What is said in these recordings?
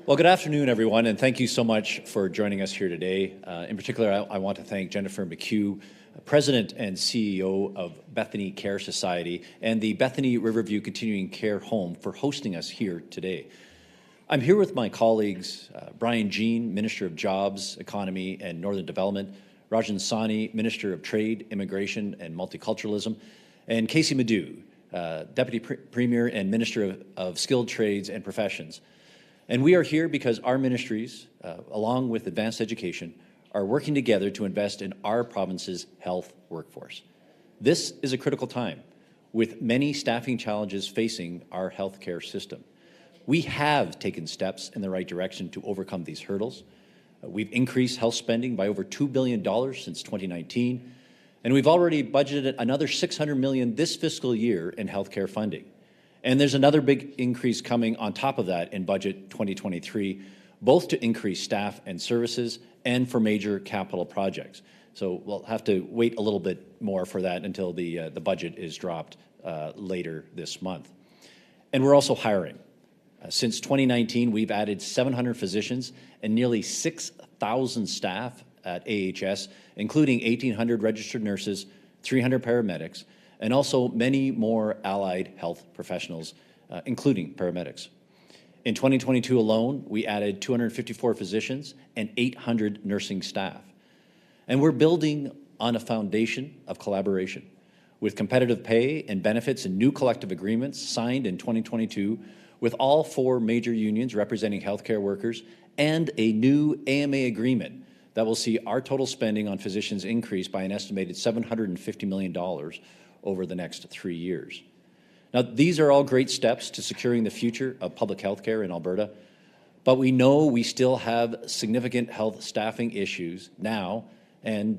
Well, good afternoon, everyone, and thank you so much for joining us here today. In particular, I want to thank Jennifer McHugh, President and CEO of Bethany Care Society and the Bethany Riverview Continuing Care Home for hosting us here today. I'm here with my colleagues, Brian Jean, Minister of Jobs, Economy and Northern Development, Rajan, Sawhney, Minister of Trade, Immigration and Multiculturalism, and Kaycee Madu, Deputy Premier and Minister of Skilled Trades and Professions. And we are here because our ministries, along with advanced education, are working together to invest in our province's health workforce. This is a critical time, with many staffing challenges facing our healthcare system. We have taken steps in the right direction to overcome these hurdles. We've increased health spending by over $2 billion since 2019, and we've already budgeted another $600 million this fiscal year in healthcare funding. And there's another big increase coming on top of that in Budget 2023, both to increase staff and services and for major capital projects. So we'll have to wait a little bit more for that until the budget is dropped later this month. And we're also hiring. Since 2019, we've added 700 physicians and nearly 6,000 staff at AHS, including 1,800 registered nurses, 300 paramedics, and also many more allied health professionals, including paramedics. In 2022 alone, we added 254 physicians and 800 nursing staff. And we're building on a foundation of collaboration with competitive pay and benefits and new collective agreements signed in 2022 with all 4 major unions representing healthcare workers and a new AMA agreement that will see our total spending on physicians increase by an estimated $750 million over the next 3 years. Now, these are all great steps to securing the future of public health care in Alberta, but we know we still have significant health staffing issues now, and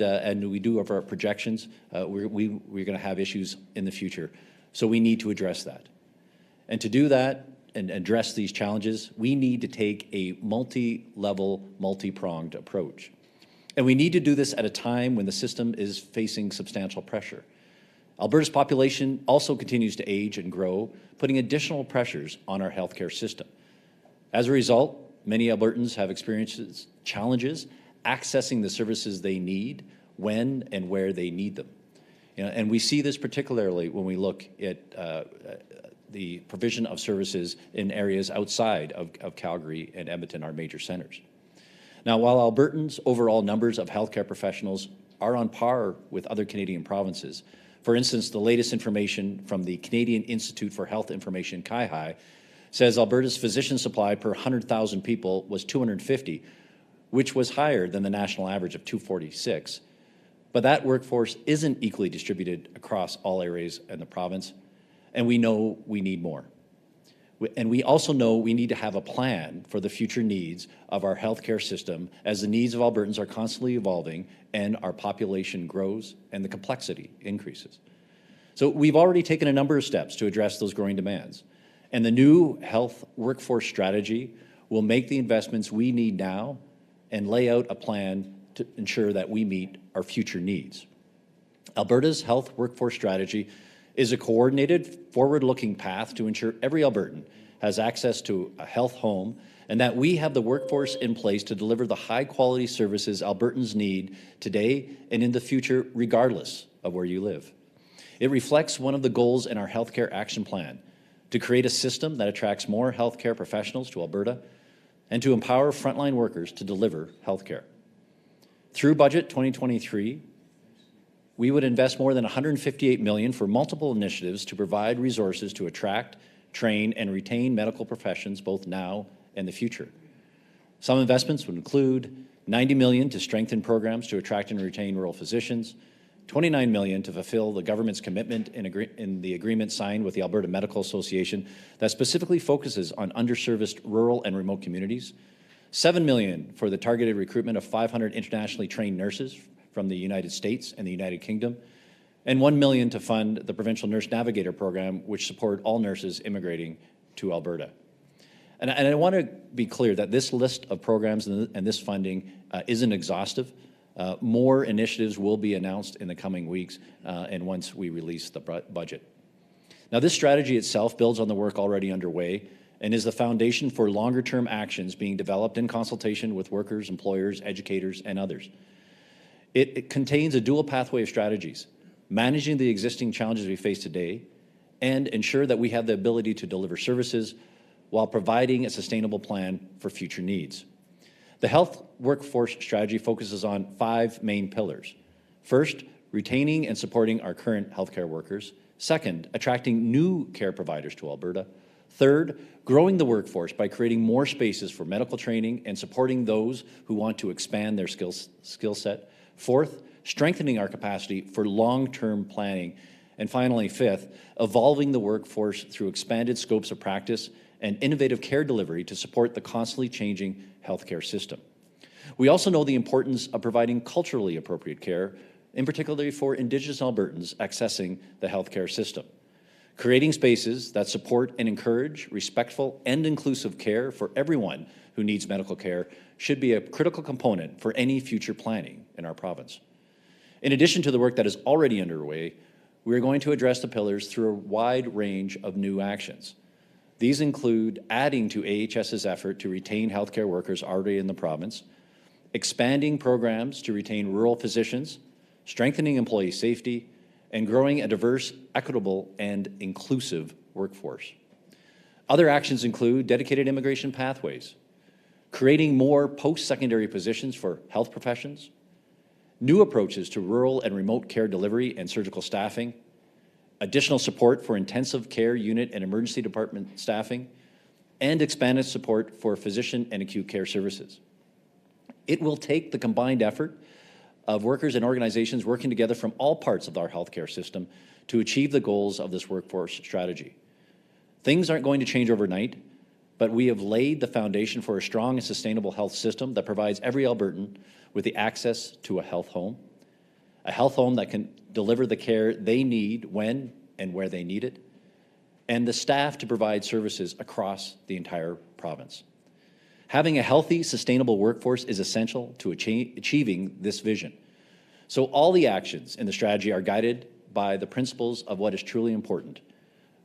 we do have our projections. We're going to have issues in the future, so we need to address that. And to do that and address these challenges, we need to take a multi-level, multi-pronged approach. And we need to do this at a time when the system is facing substantial pressure. Alberta's population also continues to age and grow, putting additional pressures on our healthcare system. As a result, many Albertans have experienced challenges accessing the services they need when and where they need them. And we see this particularly when we look at the provision of services in areas outside of Calgary and Edmonton, our major centres. Now, while Albertans' overall numbers of healthcare professionals are on par with other Canadian provinces, for instance, the latest information from the Canadian Institute for Health Information, CIHI, says Alberta's physician supply per 100,000 people was 250, which was higher than the national average of 246. But that workforce isn't equally distributed across all areas in the province, and we know we need more. And we also know we need to have a plan for the future needs of our healthcare system as the needs of Albertans are constantly evolving and our population grows and the complexity increases. So we've already taken a number of steps to address those growing demands. And the new health workforce strategy will make the investments we need now and lay out a plan to ensure that we meet our future needs. Alberta's health workforce strategy is a coordinated, forward-looking path to ensure every Albertan has access to a health home and that we have the workforce in place to deliver the high-quality services Albertans need today and in the future, regardless of where you live. It reflects one of the goals in our Healthcare Action Plan, to create a system that attracts more healthcare professionals to Alberta and to empower frontline workers to deliver healthcare. Through Budget 2023, we would invest more than $158 million for multiple initiatives to provide resources to attract, train, and retain medical professions both now and the future. Some investments would include $90 million to strengthen programs to attract and retain rural physicians, $29 million to fulfill the government's commitment in the agreement signed with the Alberta Medical Association that specifically focuses on underserviced rural and remote communities, $7 million for the targeted recruitment of 500 internationally trained nurses from the United States and the United Kingdom, and $1 million to fund the Provincial Nurse Navigator Program, which support all nurses immigrating to Alberta. And I want to be clear that this list of programs and this funding isn't exhaustive. More initiatives will be announced in the coming weeks and once we release the budget. Now, this strategy itself builds on the work already underway and is the foundation for longer-term actions being developed in consultation with workers, employers, educators, and others. It contains a dual pathway of strategies, managing the existing challenges we face today and ensure that we have the ability to deliver services while providing a sustainable plan for future needs. The health workforce strategy focuses on 5 main pillars. First, retaining and supporting our current healthcare workers. Second, attracting new care providers to Alberta. Third, growing the workforce by creating more spaces for medical training and supporting those who want to expand their skill set. Fourth, strengthening our capacity for long-term planning. And finally, fifth, evolving the workforce through expanded scopes of practice and innovative care delivery to support the constantly changing healthcare system. We also know the importance of providing culturally appropriate care, in particular for Indigenous Albertans accessing the healthcare system. Creating spaces that support and encourage respectful and inclusive care for everyone who needs medical care should be a critical component for any future planning in our province. In addition to the work that is already underway, we are going to address the pillars through a wide range of new actions. These include adding to AHS's effort to retain healthcare workers already in the province, expanding programs to retain rural physicians, strengthening employee safety, and growing a diverse, equitable, and inclusive workforce. Other actions include dedicated immigration pathways, creating more post-secondary positions for health professions, new approaches to rural and remote care delivery and surgical staffing, additional support for intensive care unit and emergency department staffing, and expanded support for physician and acute care services. It will take the combined effort of workers and organizations working together from all parts of our healthcare system to achieve the goals of this workforce strategy. Things aren't going to change overnight, but we have laid the foundation for a strong and sustainable health system that provides every Albertan with the access to a health home that can deliver the care they need when and where they need it, and the staff to provide services across the entire province. Having a healthy, sustainable workforce is essential to achieving this vision. So all the actions in the strategy are guided by the principles of what is truly important: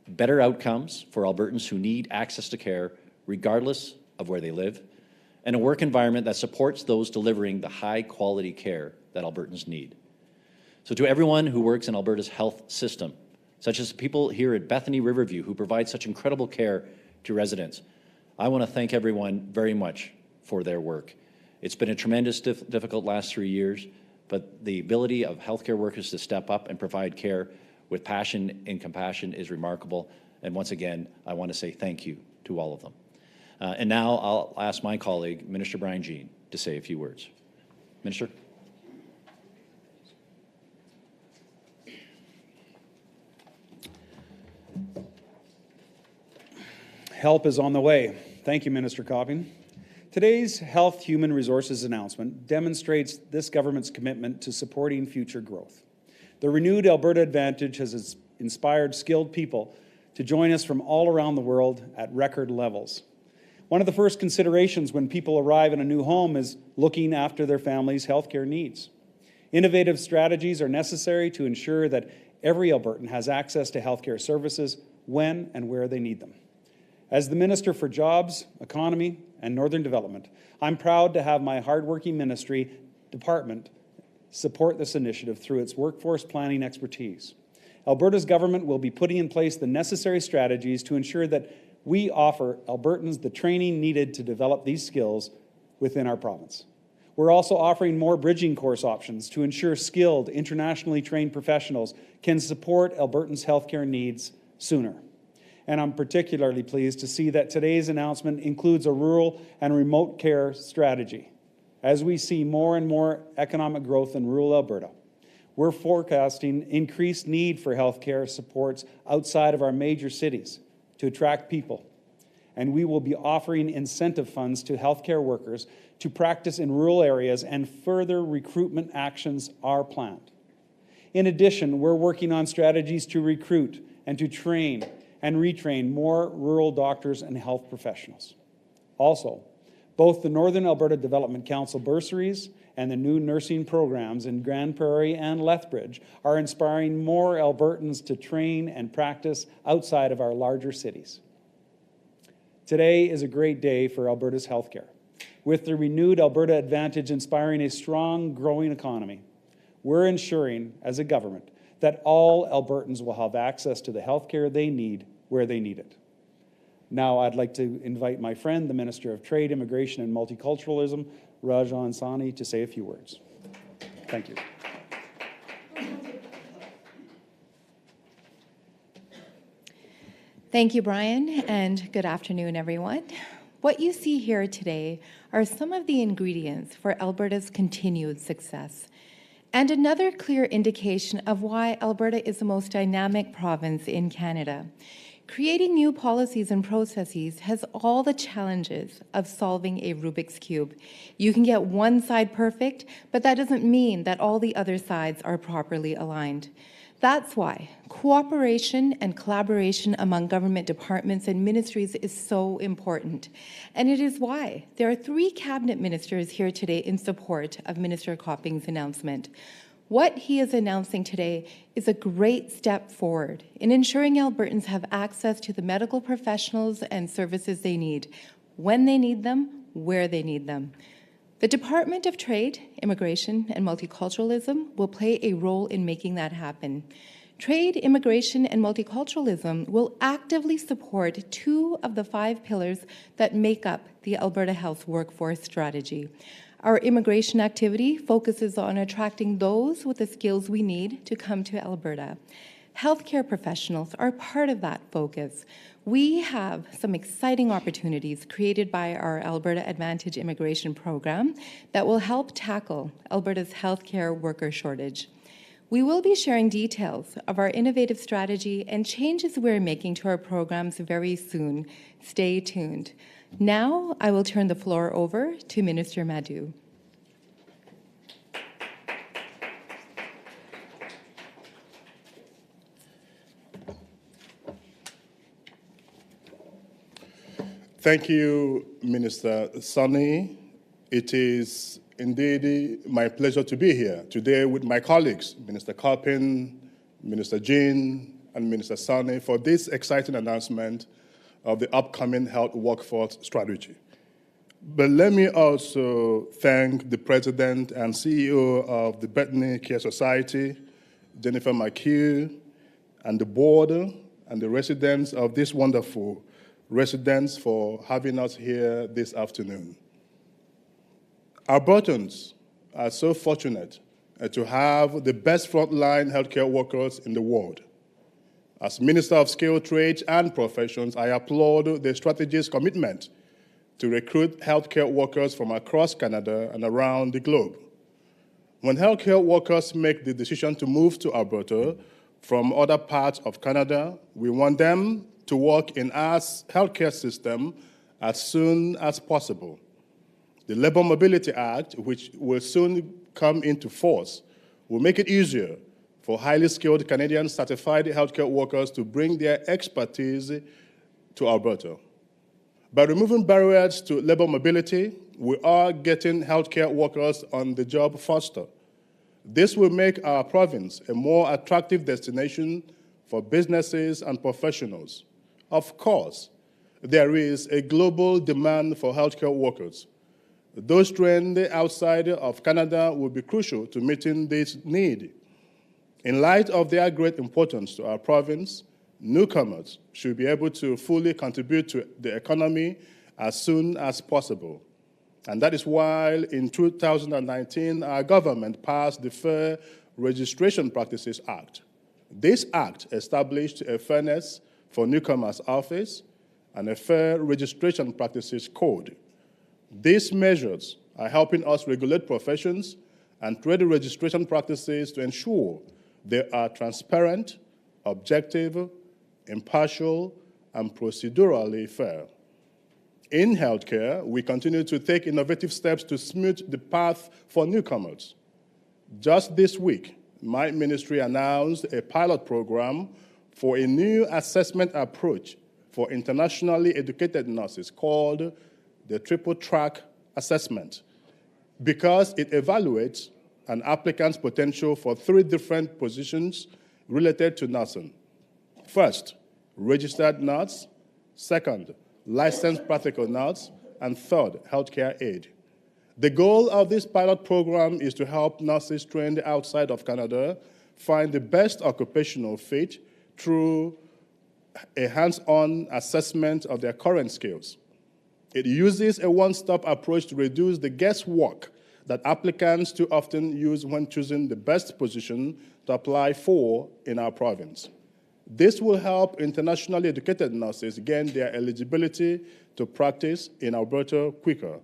better outcomes for Albertans who need access to care regardless of where they live, and a work environment that supports those delivering the high-quality care that Albertans need. So to everyone who works in Alberta's health system, such as the people here at Bethany Riverview who provide such incredible care to residents, I want to thank everyone very much for their work. It's been a tremendous, difficult last 3 years, but the ability of healthcare workers to step up and provide care with passion and compassion is remarkable. And once again, I want to say thank you to all of them. And now I'll ask my colleague, Minister Brian Jean, to say a few words. Minister. Help is on the way. Thank you, Minister Copping. Today's Health Human Resources announcement demonstrates this government's commitment to supporting future growth. The renewed Alberta Advantage has inspired skilled people to join us from all around the world at record levels. One of the first considerations when people arrive in a new home is looking after their family's healthcare needs. Innovative strategies are necessary to ensure that every Albertan has access to healthcare services when and where they need them. As the Minister for Jobs, Economy and Northern Development, I'm proud to have my hardworking ministry department support this initiative through its workforce planning expertise. Alberta's government will be putting in place the necessary strategies to ensure that we offer Albertans the training needed to develop these skills within our province. We're also offering more bridging course options to ensure skilled, internationally trained professionals can support Albertans' healthcare needs sooner. And I'm particularly pleased to see that today's announcement includes a rural and remote care strategy. As we see more and more economic growth in rural Alberta, we're forecasting increased need for healthcare supports outside of our major cities to attract people. And we will be offering incentive funds to healthcare workers to practice in rural areas, and further recruitment actions are planned. In addition, we're working on strategies to recruit and to train and retrain more rural doctors and health professionals. Also, both the Northern Alberta Development Council bursaries and the new nursing programs in Grand Prairie and Lethbridge are inspiring more Albertans to train and practice outside of our larger cities. Today is a great day for Alberta's healthcare. With the renewed Alberta Advantage inspiring a strong, growing economy, we're ensuring, as a government, that all Albertans will have access to the healthcare they need where they need it. Now I'd like to invite my friend, the Minister of Trade, Immigration and Multiculturalism, Rajan Sawhney, to say a few words. Thank you. Thank you, Brian, and good afternoon, everyone. What you see here today are some of the ingredients for Alberta's continued success, and another clear indication of why Alberta is the most dynamic province in Canada. Creating new policies and processes has all the challenges of solving a Rubik's Cube. You can get one side perfect, but that doesn't mean that all the other sides are properly aligned. That's why cooperation and collaboration among government departments and ministries is so important. And it is why there are 3 cabinet ministers here today in support of Minister Copping's announcement. What he is announcing today is a great step forward in ensuring Albertans have access to the medical professionals and services they need, when they need them, where they need them. The Department of Trade, Immigration and Multiculturalism will play a role in making that happen. Trade, immigration, and multiculturalism will actively support 2 of the 5 pillars that make up the Alberta Health Workforce Strategy. Our immigration activity focuses on attracting those with the skills we need to come to Alberta. Healthcare professionals are part of that focus. We have some exciting opportunities created by our Alberta Advantage immigration program that will help tackle Alberta's healthcare worker shortage. We will be sharing details of our innovative strategy and changes we're making to our programs very soon. Stay tuned. Now, I will turn the floor over to Minister Madu. Thank you, Minister Sawhney. It is indeed my pleasure to be here today with my colleagues, Minister Copping, Minister Jean, and Minister Sawhney, for this exciting announcement of the upcoming health workforce strategy. But let me also thank the President and CEO of the Bethany Care Society, Jennifer McHugh, and the board and the residents of this wonderful residence for having us here this afternoon. Albertans are so fortunate to have the best frontline healthcare workers in the world. As Minister of Skilled Trades and Professions, I applaud the strategy's commitment to recruit healthcare workers from across Canada and around the globe. When healthcare workers make the decision to move to Alberta from other parts of Canada, we want them to work in our healthcare system as soon as possible. The Labour Mobility Act, which will soon come into force, will make it easier for highly skilled Canadian certified healthcare workers to bring their expertise to Alberta. By removing barriers to labour mobility, we are getting healthcare workers on the job faster. This will make our province a more attractive destination for businesses and professionals. Of course, there is a global demand for healthcare workers. Those trained outside of Canada will be crucial to meeting this need. In light of their great importance to our province, newcomers should be able to fully contribute to the economy as soon as possible. And that is why in 2019, our government passed the Fair Registration Practices Act. This act established a Fairness for Newcomers Office and a Fair Registration Practices Code. These measures are helping us regulate professions and trade registration practices to ensure they are transparent, objective, impartial, and procedurally fair. In healthcare, we continue to take innovative steps to smooth the path for newcomers. Just this week, my ministry announced a pilot program for a new assessment approach for internationally educated nurses called the Triple Track Assessment, because it evaluates an applicant's potential for 3 different positions related to nursing. First, registered nurse. Second, licensed practical nurse, and third, healthcare aid. The goal of this pilot program is to help nurses trained outside of Canada find the best occupational fit through a hands-on assessment of their current skills. It uses a one-stop approach to reduce the guesswork that applicants too often use when choosing the best position to apply for in our province. This will help internationally educated nurses gain their eligibility to practice in Alberta quicker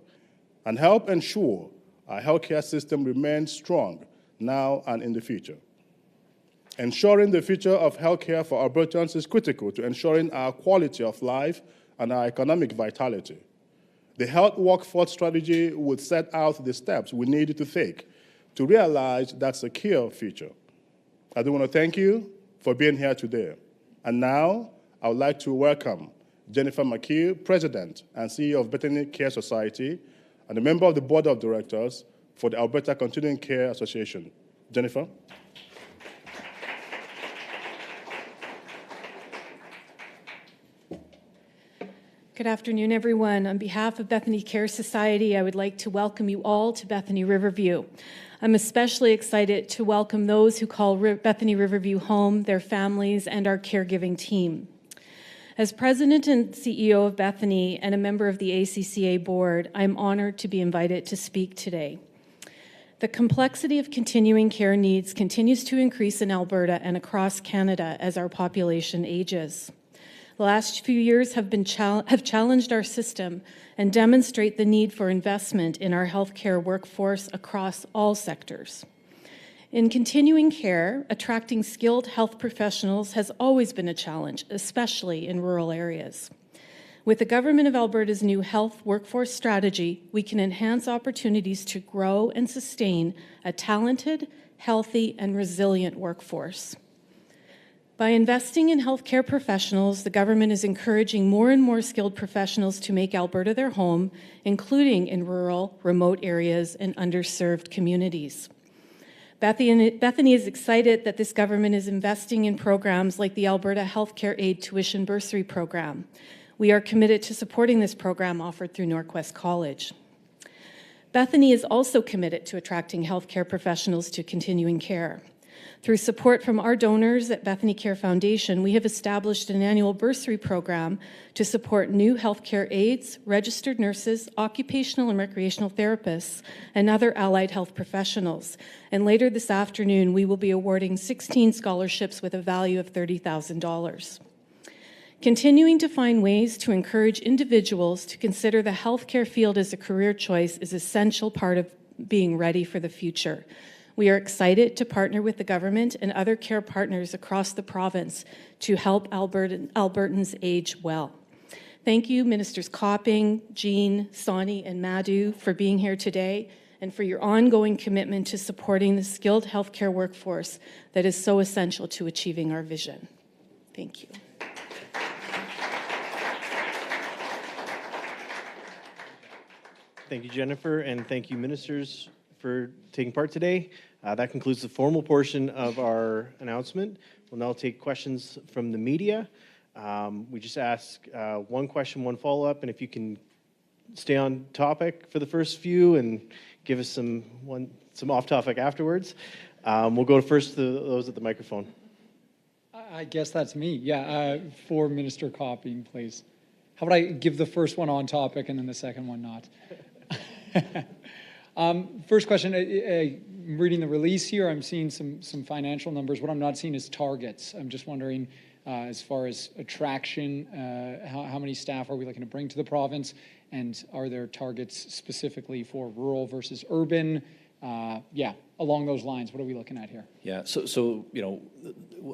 and help ensure our healthcare system remains strong now and in the future. Ensuring the future of healthcare for Albertans is critical to ensuring our quality of life and our economic vitality. The health workforce strategy would set out the steps we need to take to realize that secure future. I do want to thank you for being here today. And now, I would like to welcome Jennifer McHugh, President and CEO of Bethany Care Society, and a member of the Board of Directors for the Alberta Continuing Care Association. Jennifer. Good afternoon, everyone. On behalf of Bethany Care Society, I would like to welcome you all to Bethany Riverview. I'm especially excited to welcome those who call Bethany Riverview home, their families, and our caregiving team. As President and CEO of Bethany and a member of the ACCA board, I'm honored to be invited to speak today. The complexity of continuing care needs continues to increase in Alberta and across Canada as our population ages. The last few years have challenged our system and demonstrate the need for investment in our healthcare workforce across all sectors. In continuing care, attracting skilled health professionals has always been a challenge, especially in rural areas. With the Government of Alberta's new health workforce strategy, we can enhance opportunities to grow and sustain a talented, healthy, and resilient workforce. By investing in healthcare professionals, the government is encouraging more and more skilled professionals to make Alberta their home, including in rural, remote areas and underserved communities. Bethany is excited that this government is investing in programs like the Alberta Healthcare Aid Tuition Bursary Program. We are committed to supporting this program offered through Northwest College. Bethany is also committed to attracting healthcare professionals to continuing care. Through support from our donors at Bethany Care Foundation, we have established an annual bursary program to support new healthcare aides, registered nurses, occupational and recreational therapists, and other allied health professionals. And later this afternoon, we will be awarding 16 scholarships with a value of $30,000. Continuing to find ways to encourage individuals to consider the healthcare field as a career choice is an essential part of being ready for the future. We are excited to partner with the government and other care partners across the province to help Albertans age well. Thank you, Ministers Copping, Jean, Sawhney, and Madu for being here today and for your ongoing commitment to supporting the skilled healthcare workforce that is so essential to achieving our vision. Thank you. Thank you, Jennifer, and thank you, ministers, for taking part today. That concludes the formal portion of our announcement. We'll now take questions from the media. We just ask one question, one follow-up, and if you can stay on topic for the first few and give us some off-topic afterwards. We'll go first to those at the microphone. I guess that's me. Yeah, for Minister Copping, please. How about I give the first one on topic and then the second one not? First question, reading the release here, I'm seeing some financial numbers. What I'm not seeing is targets. I'm just wondering, as far as attraction, how many staff are we looking to bring to the province? And are there targets specifically for rural versus urban? Yeah, along those lines, what are we looking at here? Yeah, so you know,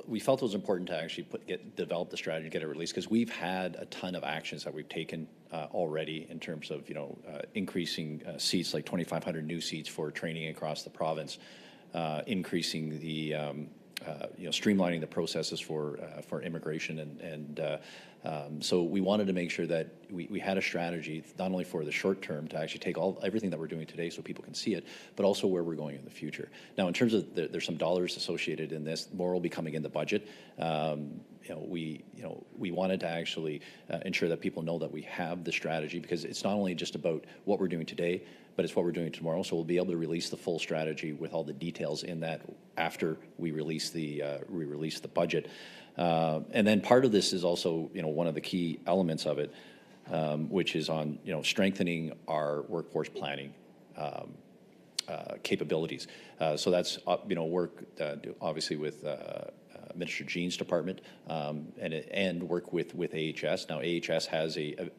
we felt it was important to actually develop the strategy, get it released, because we've had a ton of actions that we've taken already in terms of, you know, increasing seats, like 2,500 new seats for training across the province, increasing the, you know, streamlining the processes for immigration and So we wanted to make sure that we had a strategy, not only for the short term, to actually take everything that we're doing today so people can see it, but also where we're going in the future. Now, in terms of there's some dollars associated in this, more will be coming in the budget. We wanted to actually ensure that people know that we have the strategy, because it's not only just about what we're doing today, but it's what we're doing tomorrow. So we'll be able to release the full strategy with all the details in that after we release the budget. And then part of this is also, one of the key elements of it, which is on, strengthening our workforce planning capabilities. So that's, work obviously with Minister Jean's department, and work with AHS. Now, AHS has a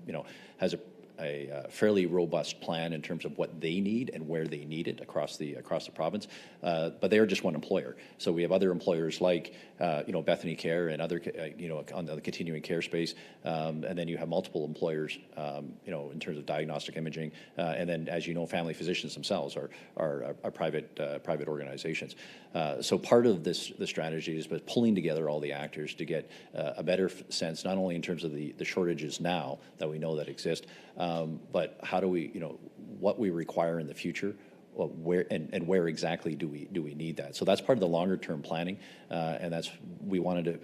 fairly robust plan in terms of what they need and where they need it across the province, but they are just one employer. So we have other employers like Bethany Care and other on the continuing care space, and then you have multiple employers in terms of diagnostic imaging, and then, as you know, family physicians themselves are private organizations. So part of the strategy is pulling together all the actors to get a better sense, not only in terms of the shortages now that we know that exist, but how do we, what we require in the future, where exactly do we need that? So that's part of the longer term planning, and we wanted to,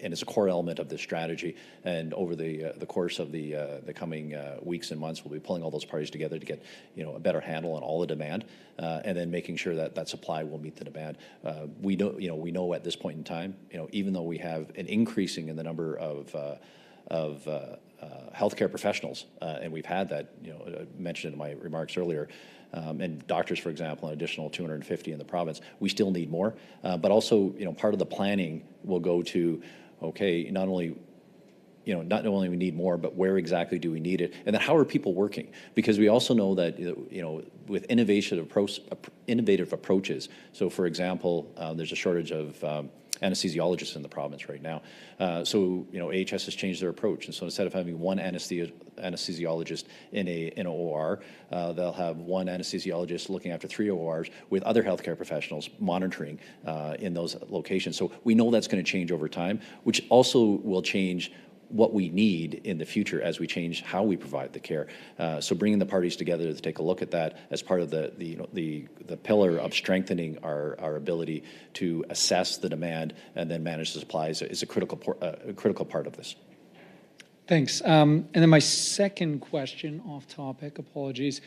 and it's a core element of this strategy. And over the course of the coming weeks and months, we'll be pulling all those parties together to get a better handle on all the demand, and then making sure that supply will meet the demand. We know at this point in time, even though we have an increasing in the number of healthcare professionals, and we've had that, mentioned in my remarks earlier, and doctors, for example, an additional 250 in the province. We still need more, but also, part of the planning will go to, okay, not only we need more, but where exactly do we need it, and then how are people working? Because we also know that with innovative approaches. So, for example, there's a shortage of anesthesiologists in the province right now. So AHS has changed their approach, and so instead of having one anesthesiologist in an OR, they'll have one anesthesiologist looking after 3 ORs with other healthcare professionals monitoring in those locations. So we know that's going to change over time, which also will change what we need in the future as we change how we provide the care. So bringing the parties together to take a look at that as part of the pillar of strengthening our ability to assess the demand and then manage the supplies is a critical part of this. Thanks. And then my second question, off topic, apologies.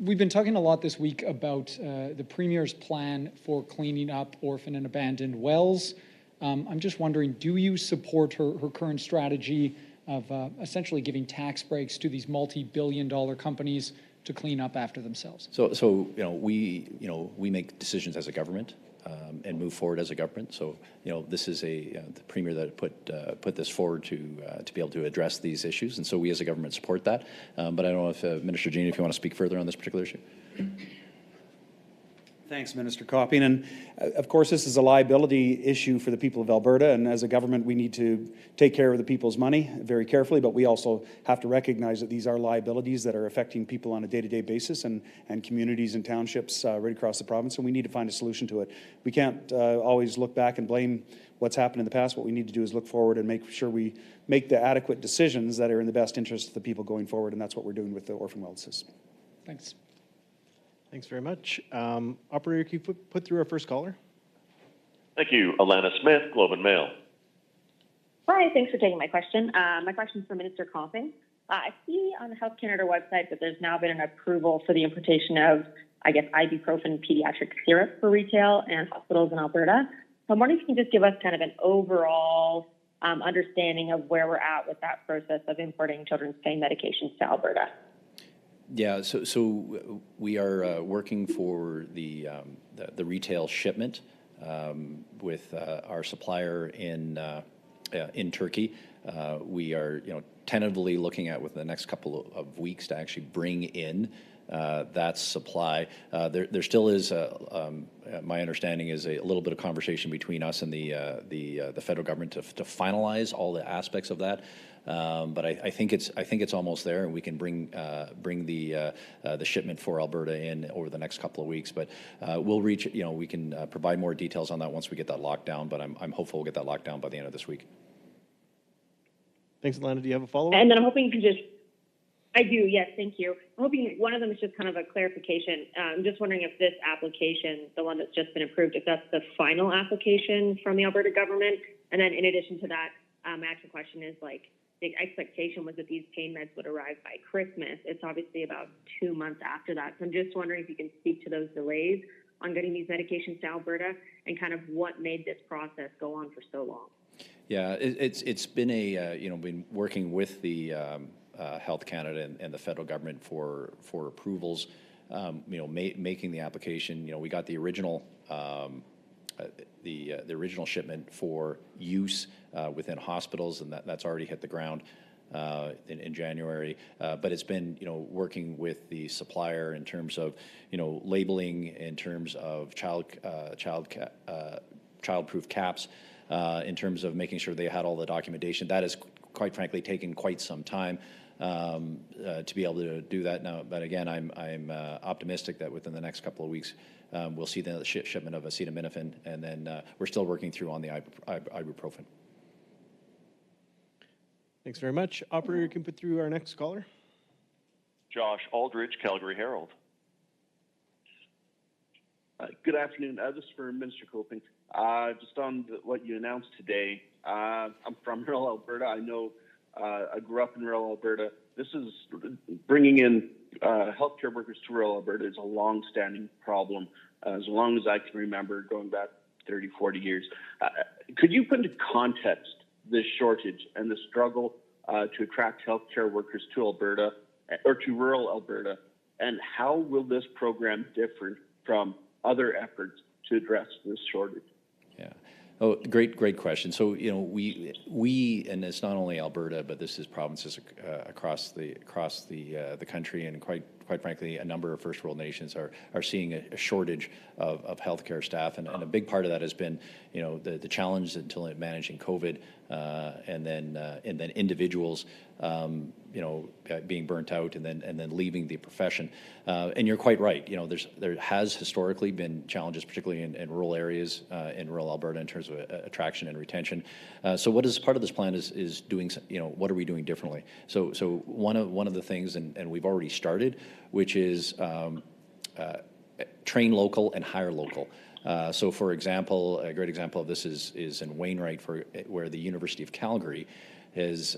We've been talking a lot this week about the Premier's plan for cleaning up orphan and abandoned wells. I'm just wondering, do you support her current strategy of essentially giving tax breaks to these multi-billion-dollar companies to clean up after themselves? So we make decisions as a government and move forward as a government. So this is the Premier that put this forward to be able to address these issues, and so we as a government support that. But I don't know if Minister Jean, if you want to speak further on this particular issue. Thanks, Minister Copping. And of course, this is a liability issue for the people of Alberta. And as a government, we need to take care of the people's money very carefully. But we also have to recognize that these are liabilities that are affecting people on a day-to-day basis and communities and townships right across the province. And we need to find a solution to it. We can't always look back and blame what's happened in the past. What we need to do is look forward and make sure we make the adequate decisions that are in the best interest of the people going forward. And that's what we're doing with the orphan well system. Thanks. Thanks very much. Operator, can you put through our first caller? Thank you. Alana Smith, Globe and Mail. Hi, thanks for taking my question. My question is for Minister Copping. I see on the Health Canada website that there's now been an approval for the importation of, ibuprofen pediatric syrup for retail and hospitals in Alberta. So I'm wondering if you can just give us kind of an overall understanding of where we're at with that process of importing children's pain medications to Alberta. Yeah, so we are working for the retail shipment with our supplier in Turkey. We are tentatively looking at within the next couple of weeks to actually bring in that supply. There still is, my understanding is a little bit of conversation between us and the federal government to finalize all the aspects of that. But I think it's almost there, and we can bring the shipment for Alberta in over the next couple of weeks. But we'll reach. We can provide more details on that once we get that locked down. But I'm hopeful we'll get that locked down by the end of this week. Thanks, Alana. Do you have a follow-up? And then I'm hoping you can just, I do, yes, thank you. I'm hoping one of them is just kind of a clarification. I'm just wondering if this application, the one that's just been approved, if that's the final application from the Alberta government. And then in addition to that, my actual question is like, the expectation was that these pain meds would arrive by Christmas. It's obviously about 2 months after that. So I'm just wondering if you can speak to those delays on getting these medications to Alberta and kind of what made this process go on for so long. Yeah, it's been been working with the Health Canada and the federal government for approvals, making the application. We got the original the original shipment for use within hospitals, and that's already hit the ground in January. But it's been working with the supplier in terms of labeling, in terms of child-proof caps, in terms of making sure they had all the documentation. That has, quite frankly, taken quite some time to be able to do that now. But again, I'm optimistic that within the next couple of weeks we'll see the shipment of acetaminophen, and then we're still working through on the ibuprofen. Thanks very much. Operator, you can put through our next caller. Josh Aldridge, Calgary Herald. Good afternoon. This is for Minister Coping. Just on what you announced today, I'm from rural Alberta. I know I grew up in rural Alberta. This is bringing in healthcare workers to rural Alberta is a long-standing problem, as long as I can remember, going back 30, 40 years. Could you put into context this shortage and the struggle to attract healthcare workers to Alberta or to rural Alberta, and how will this program differ from other efforts to address this shortage? Yeah. Oh, great question. So we and it's not only Alberta, but this is provinces across the country, and quite frankly, a number of first world nations are seeing a shortage of healthcare staff, and a big part of that has been the challenge until managing COVID, and then individuals being burnt out and then leaving the profession. And you're quite right. There has historically been challenges, particularly in rural areas in rural Alberta, in terms of attraction and retention. So what is part of this plan is doing, what are we doing differently? So one of the things, and we've already started, which is train local and hire local. So, for example, a great example of this is in Wainwright, where the University of Calgary has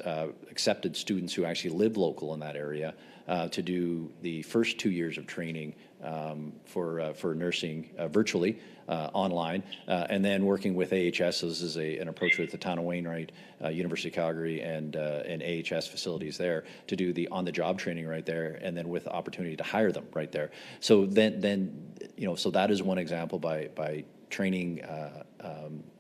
accepted students who actually live local in that area to do the first 2 years of training for nursing virtually online, and then working with AHS. So this is an approach with the town of Wainwright, University of Calgary, and AHS facilities there to do the on-the-job training right there, and then with the opportunity to hire them right there. So so that is one example by training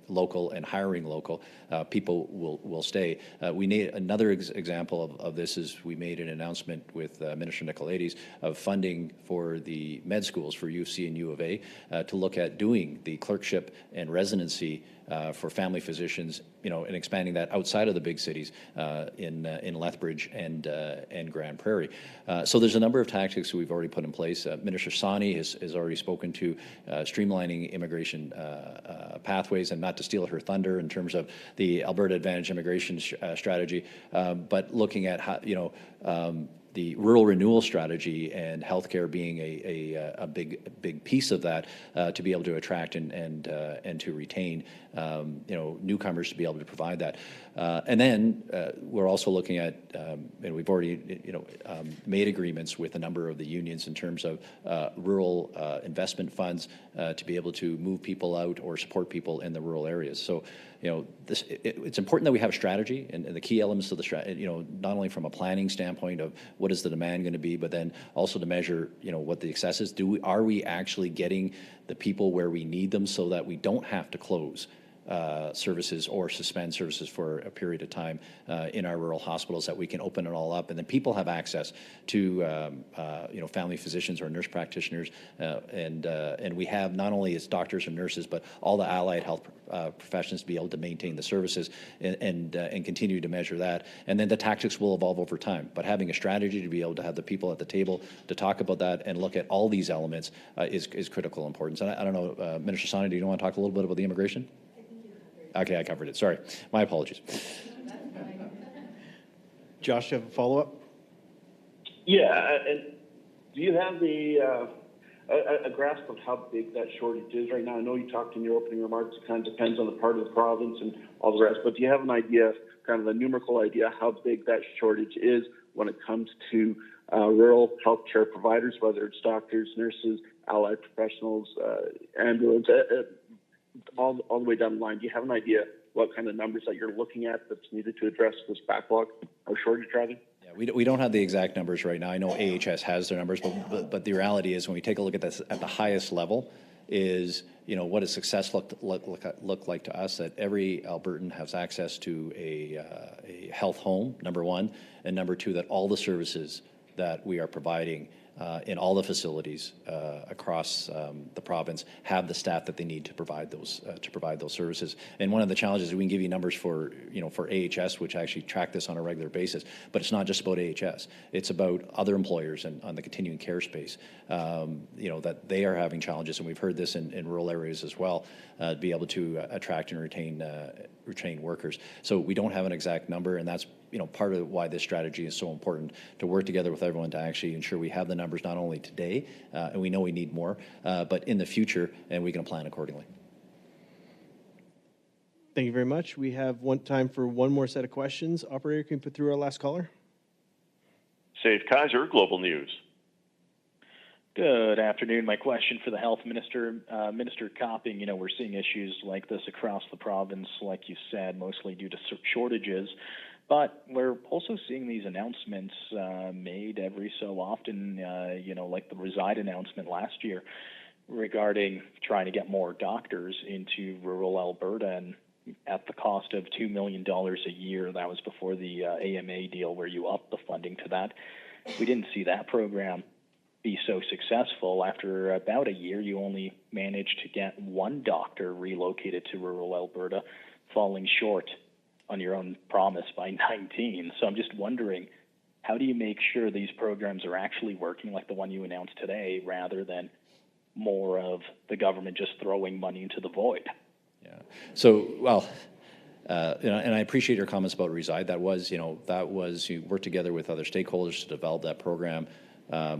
local and hiring local, people will stay. We need another example of this is we made an announcement with Minister Nicolaides of funding for the med schools for U of C and U of A to look at doing the clerkship and residency for family physicians, and expanding that outside of the big cities in Lethbridge and Grand Prairie. So there's a number of tactics we've already put in place. Minister Sawhney has already spoken to streamlining immigration pathways, and not to steal her thunder in terms of the Alberta Advantage immigration strategy, but looking at how, the rural renewal strategy and healthcare being a big piece of that, to be able to attract and to retain newcomers to be able to provide that. And then we're also looking at, and we've already made agreements with a number of the unions in terms of rural investment funds to be able to move people out or support people in the rural areas. So it's important that we have a strategy, and the key elements of the strategy, not only from a planning standpoint of what is the demand going to be, but then also to measure, what the excess is. Are we actually getting the people where we need them, so that we don't have to close services or suspend services for a period of time in our rural hospitals, that we can open it all up, and then people have access to family physicians or nurse practitioners, and we have not only as doctors and nurses, but all the allied health professions to be able to maintain the services and continue to measure that. And then the tactics will evolve over time, but having a strategy to be able to have the people at the table to talk about that and look at all these elements is critical importance. And I don't know, Minister Sawhney, do you want to talk a little bit about the immigration? Okay, I covered it. Sorry, my apologies. Josh, you have a follow-up? Yeah, and do you have a grasp of how big that shortage is right now? I know you talked in your opening remarks, it kind of depends on the part of the province and all the rest, but do you have an idea, kind of a numerical idea, how big that shortage is when it comes to rural healthcare providers, whether it's doctors, nurses, allied professionals, ambulance, all the way down the line? Do you have an idea what kind of numbers that you're looking at that's needed to address this backlog or shortage, rather? Yeah, we don't have the exact numbers right now. I know AHS has their numbers, but the reality is when we take a look at this at the highest level is, what does success look like to us, that every Albertan has access to a health home, number one, and number two, that all the services that we are providing in all the facilities across the province have the staff that they need to provide those services. And one of the challenges is we can give you numbers for AHS, which actually track this on a regular basis, but it's not just about AHS. It's about other employers and on the continuing care space. That they are having challenges, and we've heard this in rural areas as well, to be able to attract and retain workers. So we don't have an exact number, and that's part of why this strategy is so important, to work together with everyone to actually ensure we have the numbers not only today, and we know we need more, but in the future, and we can plan accordingly. Thank you very much. We have time for one more set of questions. Operator, can you put through our last caller? Save Kaiser, Global News. Good afternoon. My question for the health minister, Minister Copping, we're seeing issues like this across the province, like you said, mostly due to shortages. But we're also seeing these announcements made every so often, like the Reside announcement last year regarding trying to get more doctors into rural Alberta, and at the cost of $2 million a year. That was before the AMA deal where you upped the funding to that. We didn't see that program be so successful. After about a year, you only managed to get one doctor relocated to rural Alberta, falling short on your own promise by 19. So I'm just wondering, how do you make sure these programs are actually working like the one you announced today, rather than more of the government just throwing money into the void? Yeah. So, well, and I appreciate your comments about Reside. That was you worked together with other stakeholders to develop that program.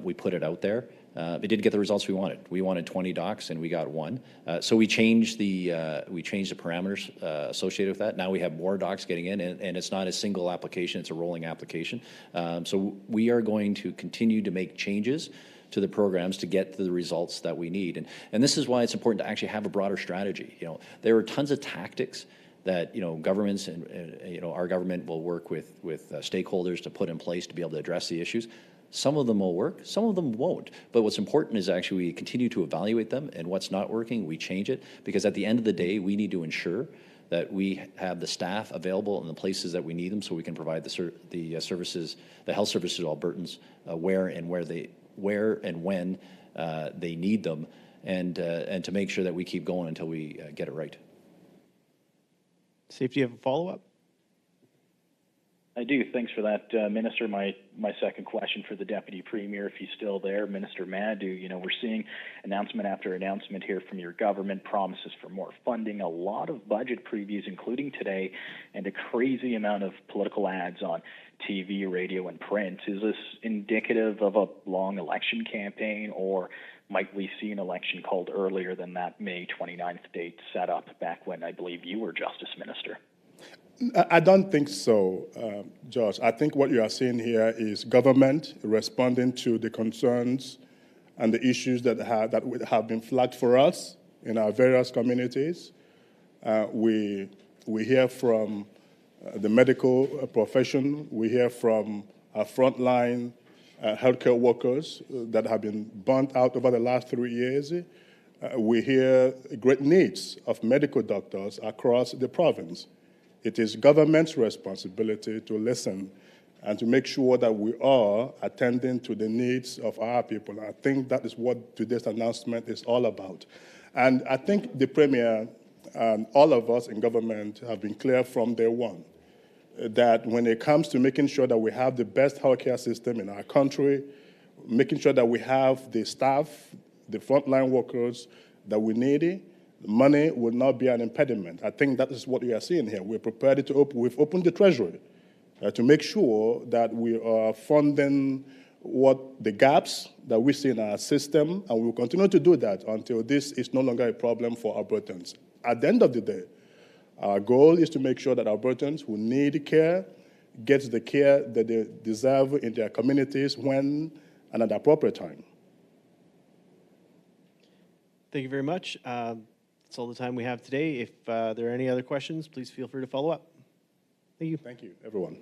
We put it out there. It didn't get the results we wanted. We wanted 20 docs, and we got one. So we changed the parameters associated with that. Now we have more docs getting in, and it's not a single application; it's a rolling application. So we are going to continue to make changes to the programs to get to the results that we need. And this is why it's important to actually have a broader strategy. There are tons of tactics that governments and our government will work with stakeholders to put in place to be able to address the issues. Some of them will work, some of them won't. But what's important is actually we continue to evaluate them, and what's not working, we change it, because at the end of the day, we need to ensure that we have the staff available in the places that we need them, so we can provide the services, the health services to Albertans where and when they need them, and to make sure that we keep going until we get it right. Safety, you have a follow-up? I do. Thanks for that, Minister. My second question for the Deputy Premier, if he's still there, Minister Madu. We're seeing announcement after announcement here from your government, promises for more funding, a lot of budget previews, including today, and a crazy amount of political ads on TV, radio, and print. Is this indicative of a long election campaign, or might we see an election called earlier than that May 29th date set up back when I believe you were Justice Minister? I don't think so, Josh. I think what you are seeing here is government responding to the concerns and the issues that have been flagged for us in our various communities. We hear from the medical profession. We hear from our frontline healthcare workers that have been burnt out over the last 3 years. We hear great needs of medical doctors across the province. It is government's responsibility to listen and to make sure that we are attending to the needs of our people. I think that is what today's announcement is all about. And I think the Premier and all of us in government have been clear from day one that when it comes to making sure that we have the best healthcare system in our country, making sure that we have the staff, the frontline workers that we need, money will not be an impediment. I think that is what we are seeing here. We're prepared to we've opened the Treasury to make sure that we are funding what the gaps that we see in our system, and we will continue to do that until this is no longer a problem for Albertans. At the end of the day, our goal is to make sure that Albertans who need care get the care that they deserve in their communities when and at the appropriate time. Thank you very much. That's all the time we have today. If there are any other questions, please feel free to follow up. Thank you. Thank you, everyone.